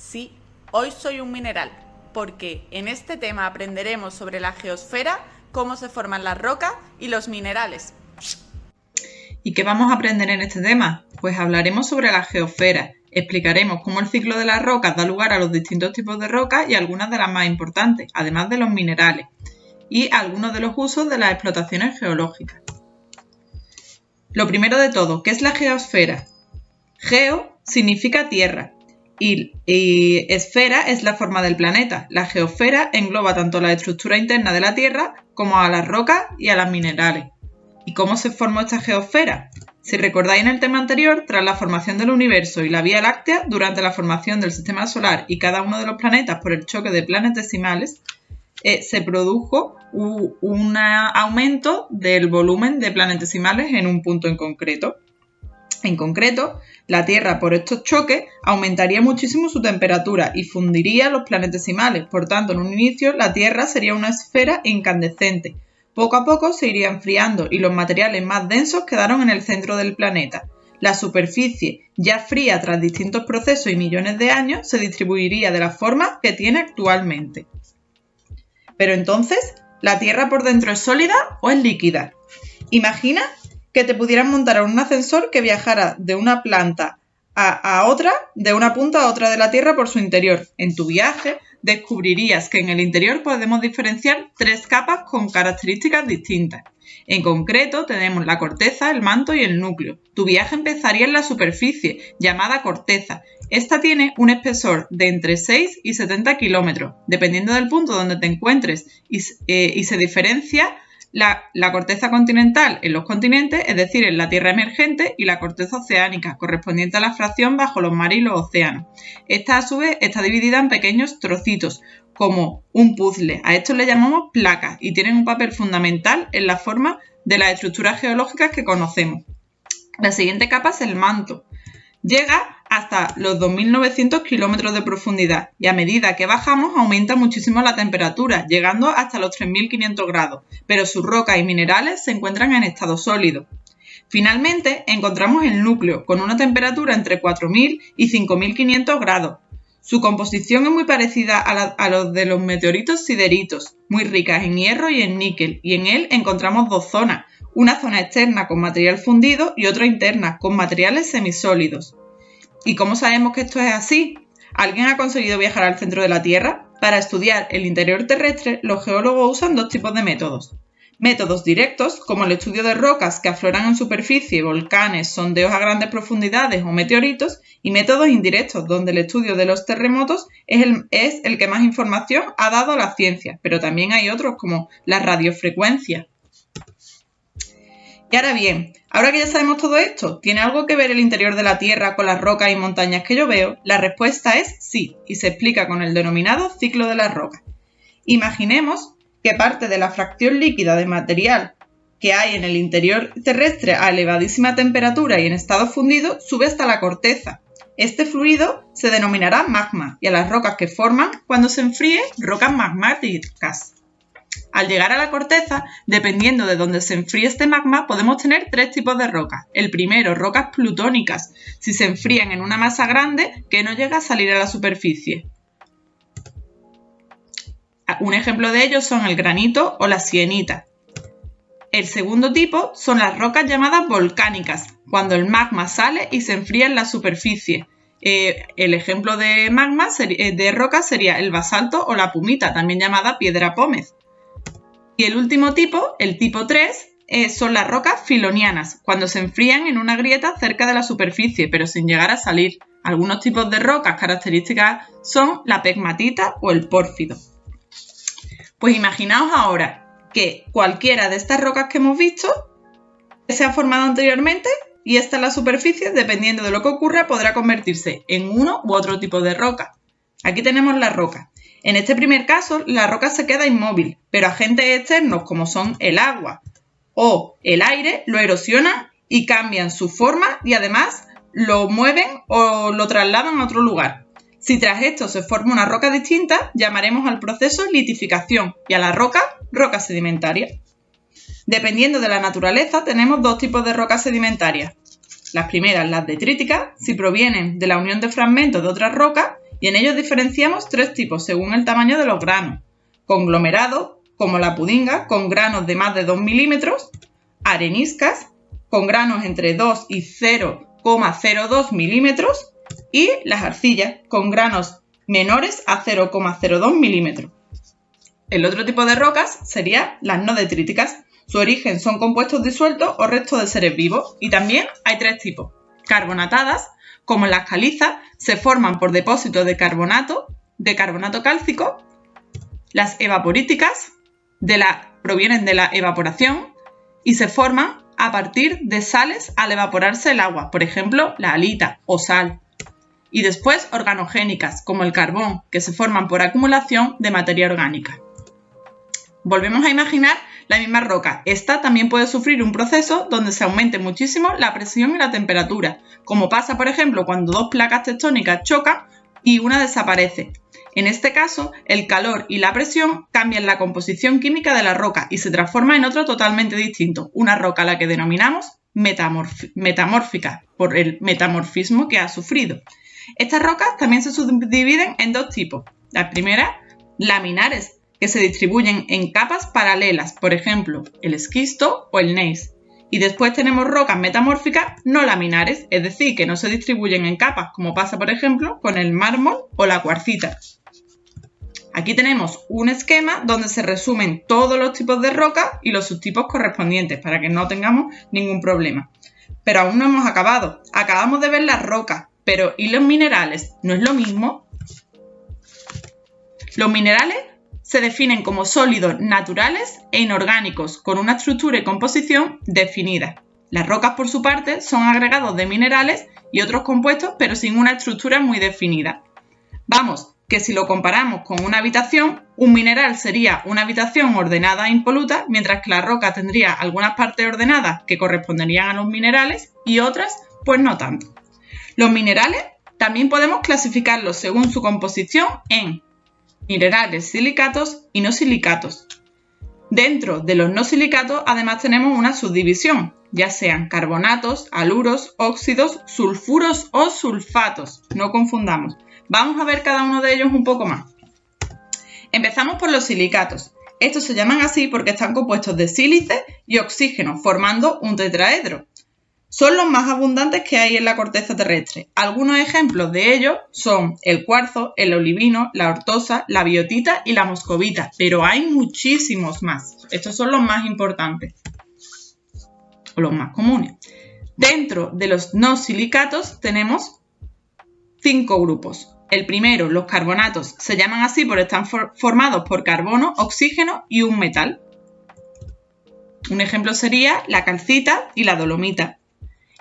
Sí, hoy soy un mineral, porque en este tema aprenderemos sobre la geosfera, cómo se forman las rocas y los minerales. ¿Y qué vamos a aprender en este tema? Pues hablaremos sobre la geosfera, explicaremos cómo el ciclo de las rocas da lugar a los distintos tipos de rocas y algunas de las más importantes, además de los minerales, y algunos de los usos de las explotaciones geológicas. Lo primero de todo, ¿qué es la geosfera? Geo significa tierra y esfera es la forma del planeta. La geosfera engloba tanto la estructura interna de la Tierra como a las rocas y a los minerales. ¿Y cómo se formó esta geosfera? Si recordáis en el tema anterior, tras la formación del universo y la Vía Láctea, durante la formación del sistema solar y cada uno de los planetas por el choque de planetesimales, se produjo un aumento del volumen de planetesimales en un punto en concreto. En concreto, la Tierra por estos choques aumentaría muchísimo su temperatura y fundiría los planetesimales. Por tanto, en un inicio, la Tierra sería una esfera incandescente. Poco a poco se iría enfriando y los materiales más densos quedaron en el centro del planeta. La superficie, ya fría tras distintos procesos y millones de años, se distribuiría de la forma que tiene actualmente. Pero entonces, ¿la Tierra por dentro es sólida o es líquida? Imagina que te pudieran montar en un ascensor que viajara de una planta a otra, de una punta a otra de la Tierra por su interior. En tu viaje descubrirías que en el interior podemos diferenciar tres capas con características distintas. En concreto, tenemos la corteza, el manto y el núcleo. Tu viaje empezaría en la superficie, llamada corteza. Esta tiene un espesor de entre 6 y 70 kilómetros, dependiendo del punto donde te encuentres, y se diferencia la corteza continental en los continentes, es decir, en la Tierra emergente, y la corteza oceánica, correspondiente a la fracción bajo los mares y los océanos. Esta, a su vez, está dividida en pequeños trocitos, como un puzzle. A estos le llamamos placas y tienen un papel fundamental en la forma de las estructuras geológicas que conocemos. La siguiente capa es el manto. Llega hasta los 2.900 kilómetros de profundidad y a medida que bajamos aumenta muchísimo la temperatura, llegando hasta los 3.500 grados, pero sus rocas y minerales se encuentran en estado sólido. Finalmente, encontramos el núcleo, con una temperatura entre 4.000 y 5.500 grados. Su composición es muy parecida a los de los meteoritos sideritos, muy ricas en hierro y en níquel, y en él encontramos dos zonas, una zona externa con material fundido y otra interna con materiales semisólidos. ¿Y cómo sabemos que esto es así? ¿Alguien ha conseguido viajar al centro de la Tierra? Para estudiar el interior terrestre, los geólogos usan dos tipos de métodos. Métodos directos, como el estudio de rocas que afloran en superficie, volcanes, sondeos a grandes profundidades o meteoritos, y métodos indirectos, donde el estudio de los terremotos es el que más información ha dado a la ciencia, pero también hay otros como la radiofrecuencia. Y ahora bien, ahora que ya sabemos todo esto, ¿tiene algo que ver el interior de la Tierra con las rocas y montañas que yo veo? La respuesta es sí, y se explica con el denominado ciclo de las rocas. Imaginemos que parte de la fracción líquida de material que hay en el interior terrestre a elevadísima temperatura y en estado fundido sube hasta la corteza. Este fluido se denominará magma y a las rocas que forman cuando se enfríe, rocas magmáticas. Al llegar a la corteza, dependiendo de dónde se enfríe este magma, podemos tener tres tipos de rocas. El primero, rocas plutónicas, si se enfrían en una masa grande que no llega a salir a la superficie. Un ejemplo de ellos son el granito o la sienita. El segundo tipo son las rocas llamadas volcánicas, cuando el magma sale y se enfría en la superficie. El ejemplo de magma de roca sería el basalto o la pumita, también llamada piedra pómez. Y el último tipo, el tipo 3, son las rocas filonianas, cuando se enfrían en una grieta cerca de la superficie, pero sin llegar a salir. Algunos tipos de rocas características son la pegmatita o el pórfido. Pues imaginaos ahora que cualquiera de estas rocas que hemos visto se ha formado anteriormente y esta es la superficie, dependiendo de lo que ocurra, podrá convertirse en uno u otro tipo de roca. Aquí tenemos la roca. En este primer caso, la roca se queda inmóvil, pero agentes externos como son el agua o el aire lo erosionan y cambian su forma y además lo mueven o lo trasladan a otro lugar. Si tras esto se forma una roca distinta, llamaremos al proceso litificación y a la roca sedimentaria. Dependiendo de la naturaleza, tenemos dos tipos de rocas sedimentarias. Las primeras, las detríticas, si provienen de la unión de fragmentos de otras rocas, y en ellos diferenciamos tres tipos según el tamaño de los granos. Conglomerados, como la pudinga, con granos de más de 2 milímetros, areniscas, con granos entre 2 y 0,02 milímetros, y las arcillas, con granos menores a 0,02 milímetros. El otro tipo de rocas serían las no detríticas. Su origen son compuestos disueltos o restos de seres vivos. Y también hay tres tipos. Carbonatadas, como las calizas, se forman por depósitos de carbonato cálcico. Las evaporíticas provienen de la evaporación y se forman a partir de sales al evaporarse el agua, por ejemplo, la halita o sal. Y después organogénicas, como el carbón, que se forman por acumulación de materia orgánica. Volvemos a imaginar la misma roca. Esta también puede sufrir un proceso donde se aumente muchísimo la presión y la temperatura, como pasa, por ejemplo, cuando dos placas tectónicas chocan y una desaparece. En este caso, el calor y la presión cambian la composición química de la roca y se transforma en otro totalmente distinto, una roca a la que denominamos metamórfica, por el metamorfismo que ha sufrido. Estas rocas también se subdividen en dos tipos. La primera, laminares, que se distribuyen en capas paralelas, por ejemplo, el esquisto o el gneiss. Y después tenemos rocas metamórficas no laminares, es decir, que no se distribuyen en capas, como pasa, por ejemplo, con el mármol o la cuarcita. Aquí tenemos un esquema donde se resumen todos los tipos de rocas y los subtipos correspondientes, para que no tengamos ningún problema. Pero aún no hemos acabado. Acabamos de ver las rocas, pero ¿y los minerales? ¿No es lo mismo? Los minerales se definen como sólidos naturales e inorgánicos con una estructura y composición definidas. Las rocas, por su parte, son agregados de minerales y otros compuestos, pero sin una estructura muy definida. Vamos, que si lo comparamos con una habitación, un mineral sería una habitación ordenada e impoluta, mientras que la roca tendría algunas partes ordenadas que corresponderían a los minerales y otras, pues no tanto. Los minerales también podemos clasificarlos según su composición en minerales silicatos y no silicatos. Dentro de los no silicatos además tenemos una subdivisión, ya sean carbonatos, haluros, óxidos, sulfuros o sulfatos. No confundamos. Vamos a ver cada uno de ellos un poco más. Empezamos por los silicatos. Estos se llaman así porque están compuestos de sílice y oxígeno, formando un tetraedro. Son los más abundantes que hay en la corteza terrestre. Algunos ejemplos de ellos son el cuarzo, el olivino, la ortosa, la biotita y la moscovita, pero hay muchísimos más. Estos son los más importantes o los más comunes. Dentro de los no silicatos tenemos 5 grupos. El primero, los carbonatos, se llaman así porque están formados por carbono, oxígeno y un metal. Un ejemplo sería la calcita y la dolomita.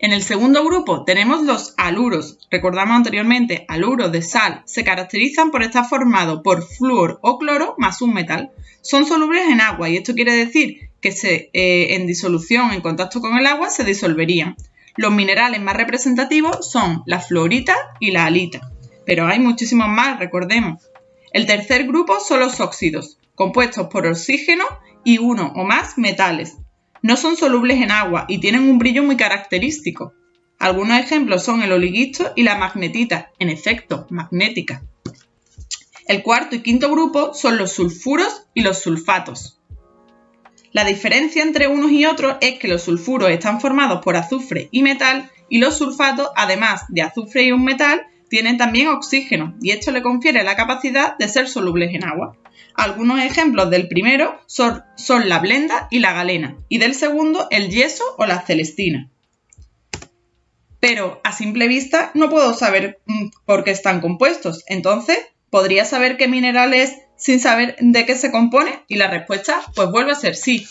En el segundo grupo tenemos los haluros. Recordamos anteriormente, haluros de sal se caracterizan por estar formados por flúor o cloro más un metal. Son solubles en agua y esto quiere decir que en disolución en contacto con el agua se disolverían. Los minerales más representativos son la fluorita y la halita, pero hay muchísimos más, recordemos. El tercer grupo son los óxidos, compuestos por oxígeno y uno o más metales. No son solubles en agua y tienen un brillo muy característico. Algunos ejemplos son el oligisto y la magnetita, en efecto, magnética. El cuarto y quinto grupo son los sulfuros y los sulfatos. La diferencia entre unos y otros es que los sulfuros están formados por azufre y metal y los sulfatos, además de azufre y un metal, tienen también oxígeno y esto le confiere la capacidad de ser solubles en agua. Algunos ejemplos del primero son la blenda y la galena y del segundo el yeso o la celestina. Pero a simple vista no puedo saber por qué están compuestos, entonces ¿podría saber qué mineral es sin saber de qué se compone? Y la respuesta pues vuelve a ser sí.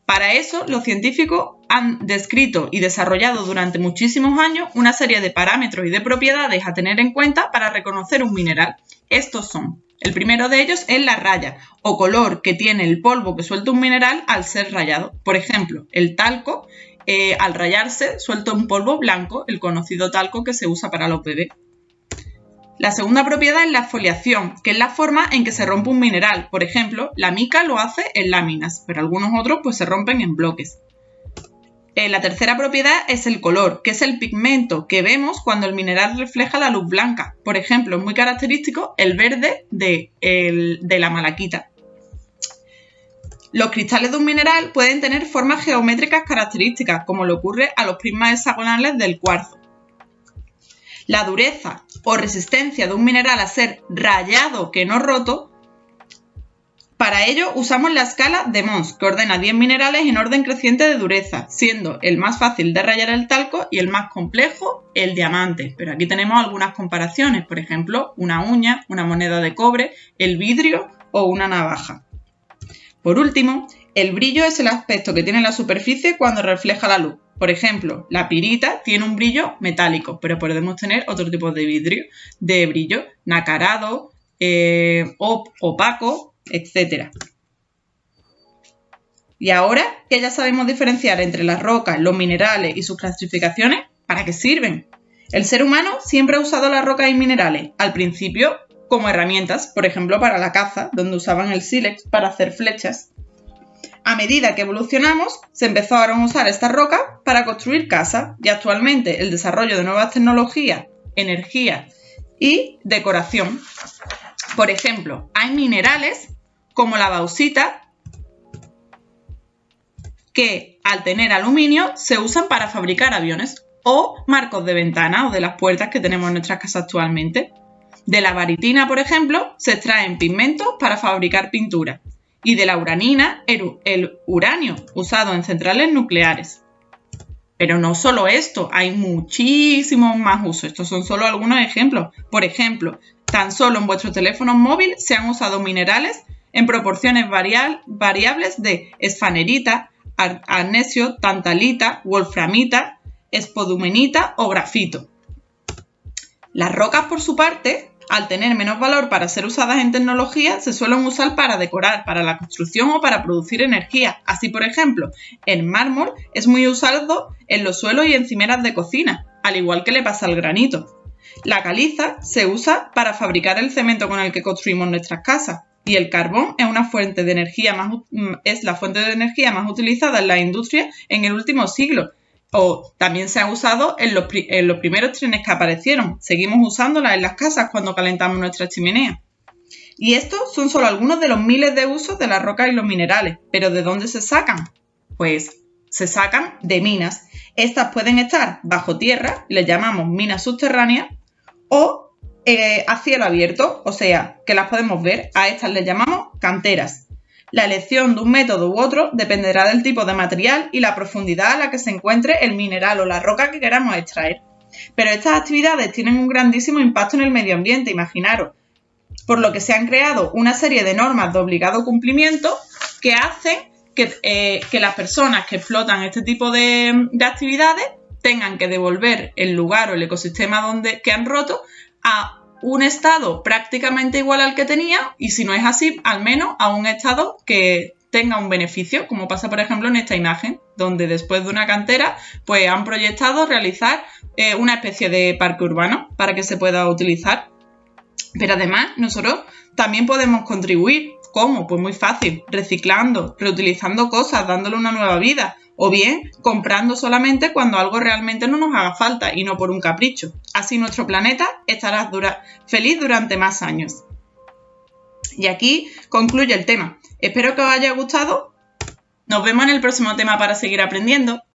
Para eso los científicos han descrito y desarrollado durante muchísimos años una serie de parámetros y de propiedades a tener en cuenta para reconocer un mineral. Estos son: el primero de ellos es la raya o color que tiene el polvo que suelta un mineral al ser rayado. Por ejemplo, el talco al rayarse suelta un polvo blanco, el conocido talco que se usa para los bebés. La segunda propiedad es la foliación, que es la forma en que se rompe un mineral. Por ejemplo, la mica lo hace en láminas, pero algunos otros pues se rompen en bloques. La tercera propiedad es el color, que es el pigmento que vemos cuando el mineral refleja la luz blanca. Por ejemplo, es muy característico el verde de la malaquita. Los cristales de un mineral pueden tener formas geométricas características, como le ocurre a los prismas hexagonales del cuarzo. La dureza o resistencia de un mineral a ser rayado que no roto. Para ello usamos la escala de Mohs, que ordena 10 minerales en orden creciente de dureza, siendo el más fácil de rayar el talco y el más complejo el diamante. Pero aquí tenemos algunas comparaciones, por ejemplo, una uña, una moneda de cobre, el vidrio o una navaja. Por último, el brillo es el aspecto que tiene la superficie cuando refleja la luz. Por ejemplo, la pirita tiene un brillo metálico, pero podemos tener otro tipo de brillo, nacarado, opaco, etc. Y ahora que ya sabemos diferenciar entre las rocas, los minerales y sus clasificaciones, ¿para qué sirven? El ser humano siempre ha usado las rocas y minerales, al principio como herramientas, por ejemplo para la caza, donde usaban el sílex para hacer flechas. A medida que evolucionamos, se empezaron a usar estas rocas para construir casas y actualmente el desarrollo de nuevas tecnologías, energía y decoración. Por ejemplo, hay minerales como la bauxita, que al tener aluminio se usan para fabricar aviones o marcos de ventana o de las puertas que tenemos en nuestras casas actualmente. De la baritina, por ejemplo, se extraen pigmentos para fabricar pintura. Y de la uranina, el uranio, usado en centrales nucleares. Pero no solo esto, hay muchísimos más usos. Estos son solo algunos ejemplos. Por ejemplo, tan solo en vuestros teléfonos móviles se han usado minerales en proporciones variables de esfanerita, arnesio, tantalita, wolframita, espodumenita o grafito. Las rocas, por su parte, al tener menos valor para ser usadas en tecnología, se suelen usar para decorar, para la construcción o para producir energía. Así, por ejemplo, el mármol es muy usado en los suelos y encimeras de cocina, al igual que le pasa al granito. La caliza se usa para fabricar el cemento con el que construimos nuestras casas. Y el carbón es la fuente de energía más utilizada en la industria en el último siglo. O también se ha usado en los primeros trenes que aparecieron. Seguimos usándola en las casas cuando calentamos nuestra chimenea. Y estos son solo algunos de los miles de usos de las rocas y los minerales. ¿Pero de dónde se sacan? Pues se sacan de minas. Estas pueden estar bajo tierra, les llamamos minas subterráneas, o a cielo abierto, o sea, que las podemos ver. A estas les llamamos canteras. La elección de un método u otro dependerá del tipo de material y la profundidad a la que se encuentre el mineral o la roca que queramos extraer. Pero estas actividades tienen un grandísimo impacto en el medio ambiente, imaginaros, por lo que se han creado una serie de normas de obligado cumplimiento que hacen que las personas que explotan este tipo de actividades tengan que devolver el lugar o el ecosistema que han roto a un estado prácticamente igual al que tenía, y si no es así, al menos a un estado que tenga un beneficio, como pasa por ejemplo en esta imagen, donde después de una cantera pues han proyectado realizar una especie de parque urbano para que se pueda utilizar. Pero además nosotros también podemos contribuir. ¿Cómo? Pues muy fácil, reciclando, reutilizando cosas, dándole una nueva vida, o bien comprando solamente cuando algo realmente no nos haga falta y no por un capricho. Así nuestro planeta estará feliz durante más años. Y aquí concluye el tema. Espero que os haya gustado. Nos vemos en el próximo tema para seguir aprendiendo.